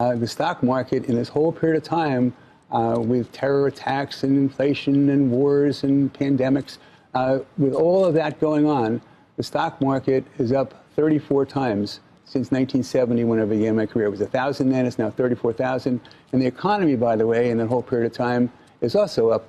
The stock market in this whole period of time, with terror attacks and inflation and wars and pandemics, with all of that going on, the stock market is up 34 times since 1970 when I began my career. It was 1,000 then, it's now 34,000. And the economy, by the way, in that whole period of time is also up.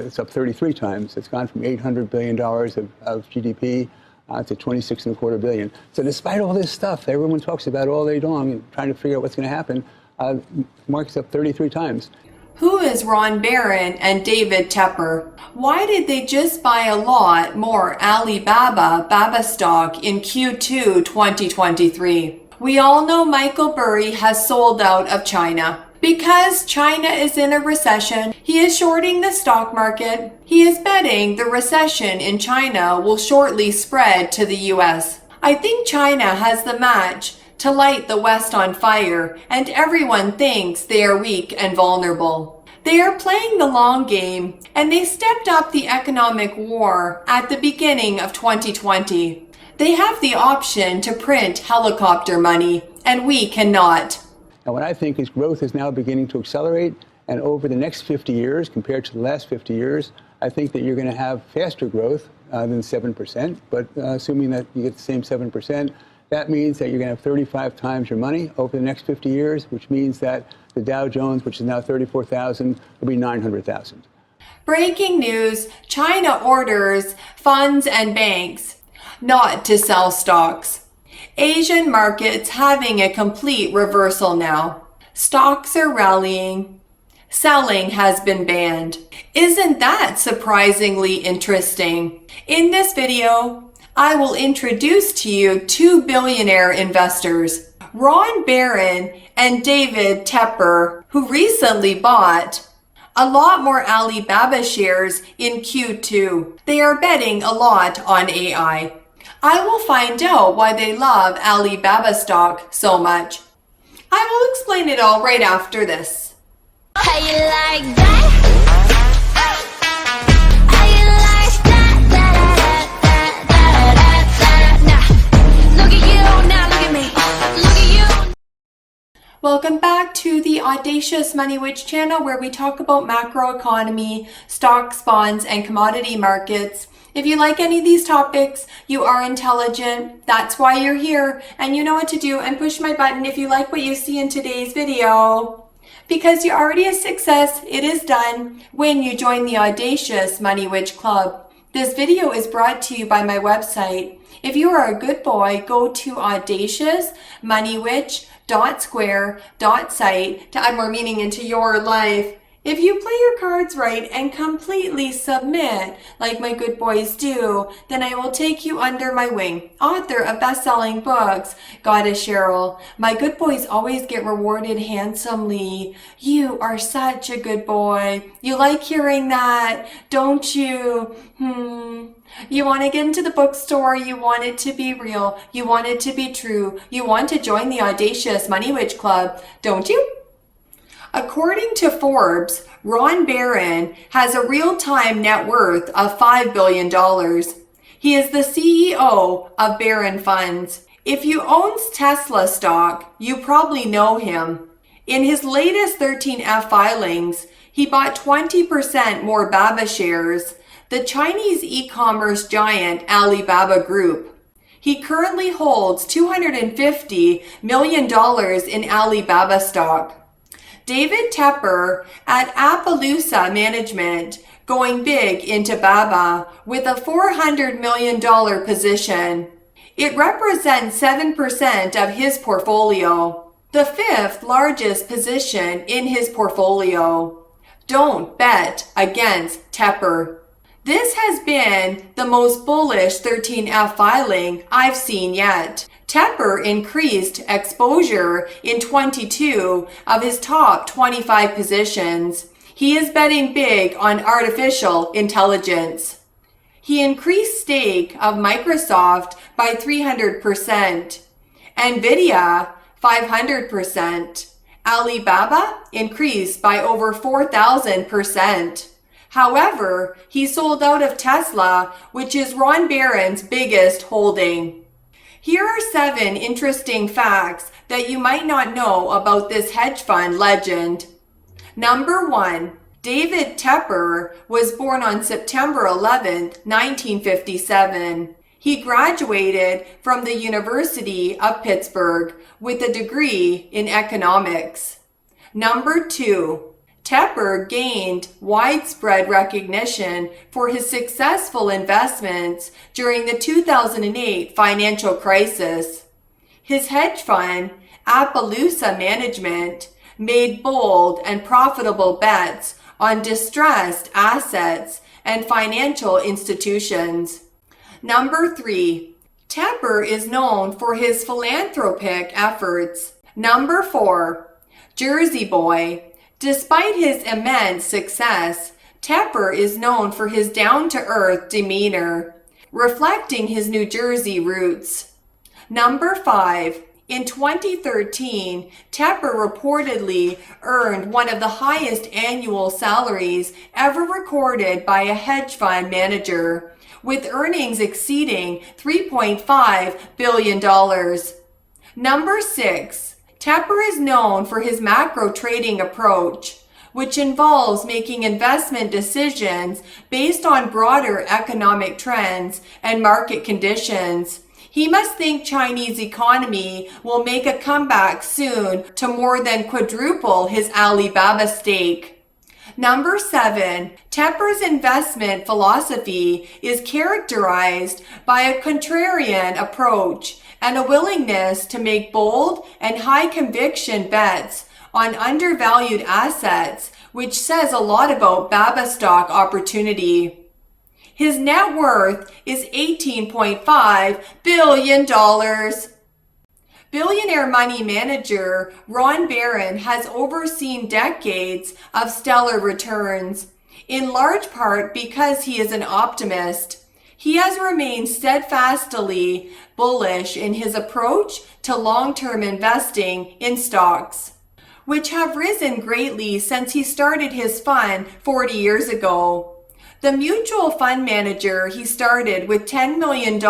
It's up 33 times. It's gone from $800 billion of GDP to 26.25 billion. So despite all this stuff everyone talks about all day long and trying to figure out what's going to happen, the market's up 33 times. Who is Ron Baron and David Tepper? Why did they just buy a lot more Alibaba stock in Q2 2023? We all know Michael Burry has sold out of China. Because China is in a recession, he is shorting the stock market. He is betting the recession in China will shortly spread to the US. I think China has the match to light the West on fire, and everyone thinks they are weak and vulnerable. They are playing the long game, and they stepped up the economic war at the beginning of 2020. They have the option to print helicopter money, and we cannot. And what I think is growth is now beginning to accelerate, and over the next 50 years, compared to the last 50 years, I think that you're going to have faster growth than 7%, but assuming that you get the same 7%, that means that you're going to have 35 times your money over the next 50 years, which means that the Dow Jones, which is now 34,000, will be 900,000. Breaking news, China orders funds and banks not to sell stocks. Asian markets having a complete reversal now. Stocks are rallying. Selling has been banned. Isn't that surprisingly interesting? In this video, I will introduce to you two billionaire investors, Ron Baron and David Tepper, who recently bought a lot more Alibaba shares in Q2. They are betting a lot on AI. I will find out why they love Alibaba stock so much. I will explain it all right after this. How you like that? Welcome back to the Audacious Money Witch channel, where we talk about macroeconomy, stocks, bonds, and commodity markets. If you like any of these topics, you are intelligent. That's why you're here, and you know what to do, and push my button if you like what you see in today's video. Because you're already a success, it is done when you join the Audacious Money Witch Club. This video is brought to you by my website. If you are a good boy, go to audaciousmoneywitch.square.site to add more meaning into your life. If you play your cards right and completely submit like my good boys do, then I will take you under my wing. Author of best-selling books, Goddess Cheryl. My good boys always get rewarded handsomely. You are such a good boy. You like hearing that, don't you? You want to get into the bookstore, you want it to be real, you want it to be true, you want to join the Audacious Money Witch Club, don't you? According to Forbes, Ron Baron has a real-time net worth of $5 billion. He is the CEO of Baron Funds. If you own Tesla stock, you probably know him. In his latest 13F filings, he bought 20% more BABA shares, the Chinese e-commerce giant Alibaba Group. He currently holds $250 million in Alibaba stock. David Tepper at Appaloosa Management going big into BABA with a $400 million position. It represents 7% of his portfolio, the fifth largest position in his portfolio. Don't bet against Tepper. This has been the most bullish 13F filing I've seen yet. Tepper increased exposure in 22 of his top 25 positions. He is betting big on artificial intelligence. He increased stake of Microsoft by 300%, Nvidia 500%, Alibaba increased by over 4,000%. However, he sold out of Tesla, which is Ron Baron's biggest holding. Here are 7 interesting facts that you might not know about this hedge fund legend. Number 1. David Tepper was born on September 11, 1957. He graduated from the University of Pittsburgh with a degree in economics. Number 2. Tepper gained widespread recognition for his successful investments during the 2008 financial crisis. His hedge fund, Appaloosa Management, made bold and profitable bets on distressed assets and financial institutions. Number 3. Tepper is known for his philanthropic efforts. Number 4. Jersey Boy. Despite his immense success, Tepper is known for his down-to-earth demeanor, reflecting his New Jersey roots. Number 5. In 2013, Tepper reportedly earned one of the highest annual salaries ever recorded by a hedge fund manager, with earnings exceeding $3.5 billion. Number 6. Tepper is known for his macro trading approach, which involves making investment decisions based on broader economic trends and market conditions. He must think Chinese economy will make a comeback soon to more than quadruple his Alibaba stake. Number 7. Tepper's investment philosophy is characterized by a contrarian approach and a willingness to make bold and high conviction bets on undervalued assets, which says a lot about Baba stock opportunity. His net worth is $18.5 billion. Billionaire money manager Ron Baron has overseen decades of stellar returns, in large part because he is an optimist. He has remained steadfastly bullish in his approach to long-term investing in stocks, which have risen greatly since he started his fund 40 years ago. The mutual fund manager he started with $10 million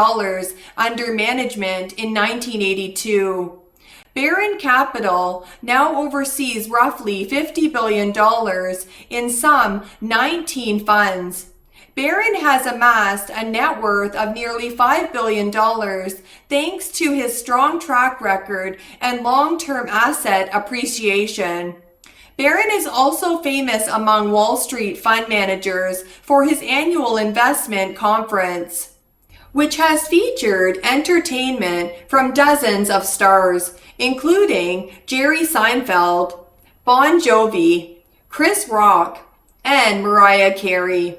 under management in 1982. Baron Capital now oversees roughly $50 billion in some 19 funds. Baron has amassed a net worth of nearly $5 billion thanks to his strong track record and long-term asset appreciation. Baron is also famous among Wall Street fund managers for his annual investment conference, which has featured entertainment from dozens of stars, including Jerry Seinfeld, Bon Jovi, Chris Rock, and Mariah Carey.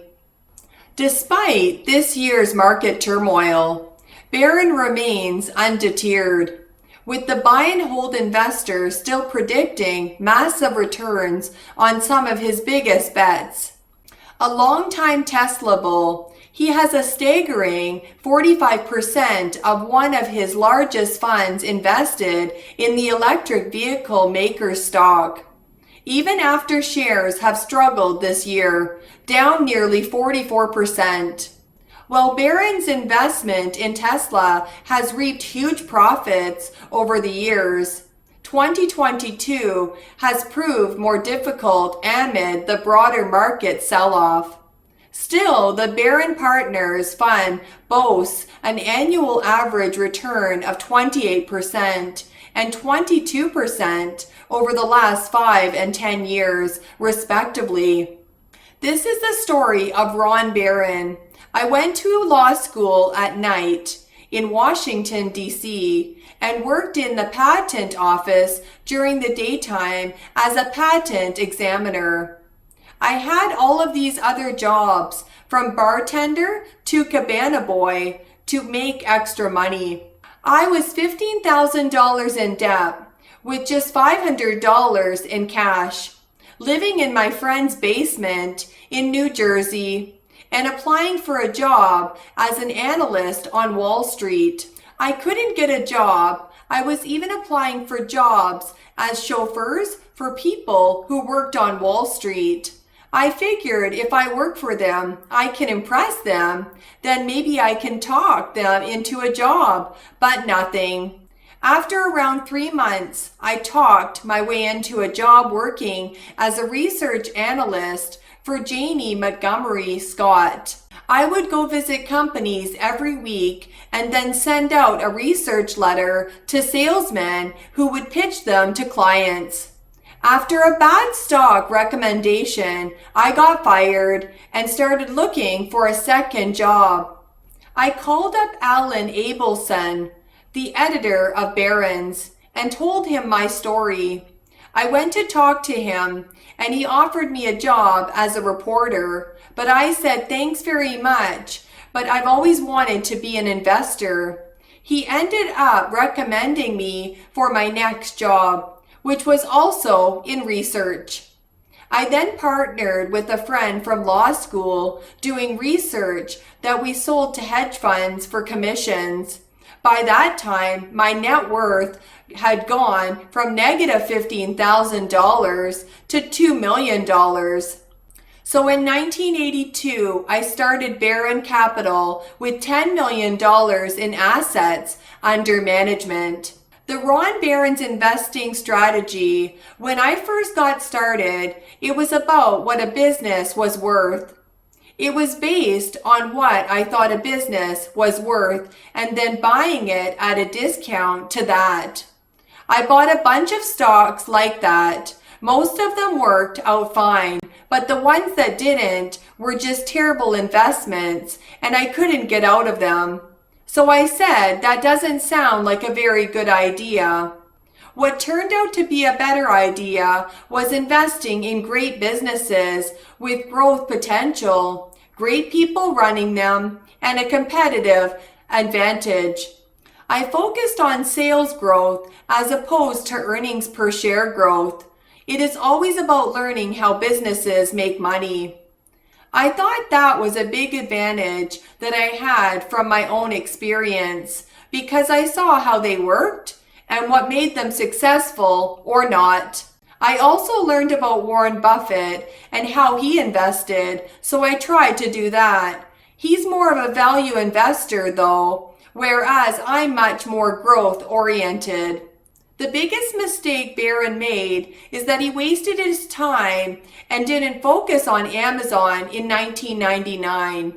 Despite this year's market turmoil, Baron remains undeterred, with the buy and hold investors still predicting massive returns on some of his biggest bets. A longtime Tesla bull, he has a staggering 45% of one of his largest funds invested in the electric vehicle maker stock. Even after shares have struggled this year, down nearly 44%. While Baron's investment in Tesla has reaped huge profits over the years, 2022 has proved more difficult amid the broader market sell-off. Still, the Baron Partners Fund boasts an annual average return of 28% and 22% over the last 5 and 10 years, respectively. This is the story of Ron Baron. I went to law school at night in Washington, D.C., and worked in the patent office during the daytime as a patent examiner. I had all of these other jobs, from bartender to cabana boy, to make extra money. I was $15,000 in debt, with just $500 in cash, living in my friend's basement in New Jersey, and applying for a job as an analyst on Wall Street. I couldn't get a job. I was even applying for jobs as chauffeurs for people who worked on Wall Street. I figured if I work for them, I can impress them, then maybe I can talk them into a job, but nothing. After around 3 months, I talked my way into a job working as a research analyst for Janie Montgomery Scott. I would go visit companies every week and then send out a research letter to salesmen who would pitch them to clients. After a bad stock recommendation, I got fired and started looking for a second job. I called up Alan Abelson, the editor of Barron's, and told him my story. I went to talk to him and he offered me a job as a reporter, but I said thanks very much, but I've always wanted to be an investor. He ended up recommending me for my next job, which was also in research. I then partnered with a friend from law school doing research that we sold to hedge funds for commissions. By that time, my net worth had gone from negative $15,000 to $2 million. So in 1982, I started Baron Capital with $10 million in assets under management. The Ron Baron's investing strategy, when I first got started, it was about what a business was worth. It was based on what I thought a business was worth and then buying it at a discount to that. I bought a bunch of stocks like that. Most of them worked out fine, but the ones that didn't were just terrible investments and I couldn't get out of them. So I said, that doesn't sound like a very good idea. What turned out to be a better idea was investing in great businesses with growth potential, great people running them, and a competitive advantage. I focused on sales growth as opposed to earnings per share growth. It is always about learning how businesses make money. I thought that was a big advantage that I had from my own experience because I saw how they worked and what made them successful or not. I also learned about Warren Buffett and how he invested, so I tried to do that. He's more of a value investor though, whereas I'm much more growth oriented. The biggest mistake Baron made is that he wasted his time and didn't focus on Amazon in 1999.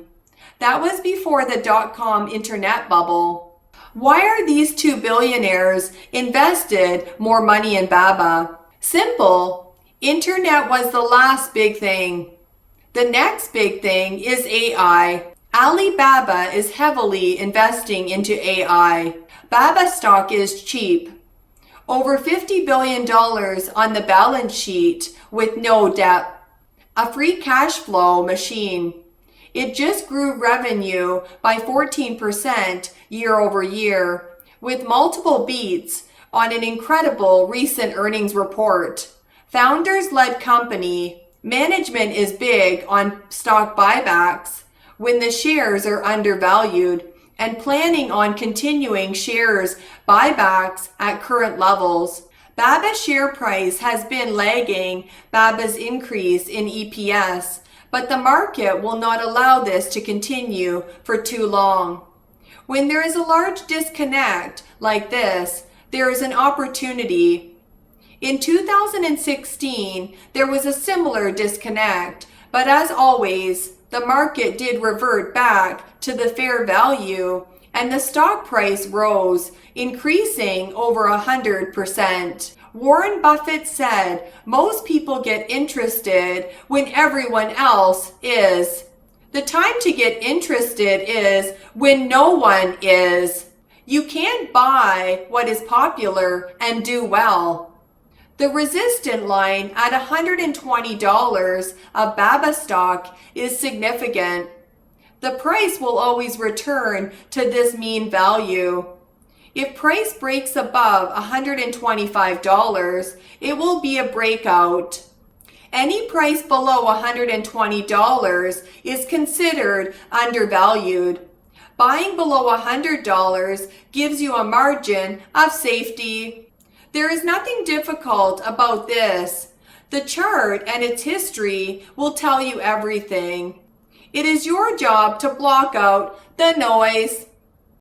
That was before the dot-com internet bubble. Why are these two billionaires invested more money in Baba? Simple. Internet was the last big thing. The next big thing is AI. Alibaba is heavily investing into AI. Baba stock is cheap. Over $50 billion on the balance sheet with no debt. A free cash flow machine. It just grew revenue by 14% year over year, with multiple beats on an incredible recent earnings report. Founders-led company. Management is big on stock buybacks when the shares are undervalued and planning on continuing shares buybacks at current levels. Baba's share price has been lagging Baba's increase in EPS, but the market will not allow this to continue for too long. When there is a large disconnect like this, there is an opportunity. In 2016, there was a similar disconnect, but as always, the market did revert back to the fair value and the stock price rose, increasing over 100%. Warren Buffett said, most people get interested when everyone else is. The time to get interested is when no one is. You can't buy what is popular and do well. The resistance line at $120 of Baba stock is significant. The price will always return to this mean value. If price breaks above $125, it will be a breakout. Any price below $120 is considered undervalued. Buying below $100 gives you a margin of safety. There is nothing difficult about this. The chart and its history will tell you everything. It is your job to block out the noise.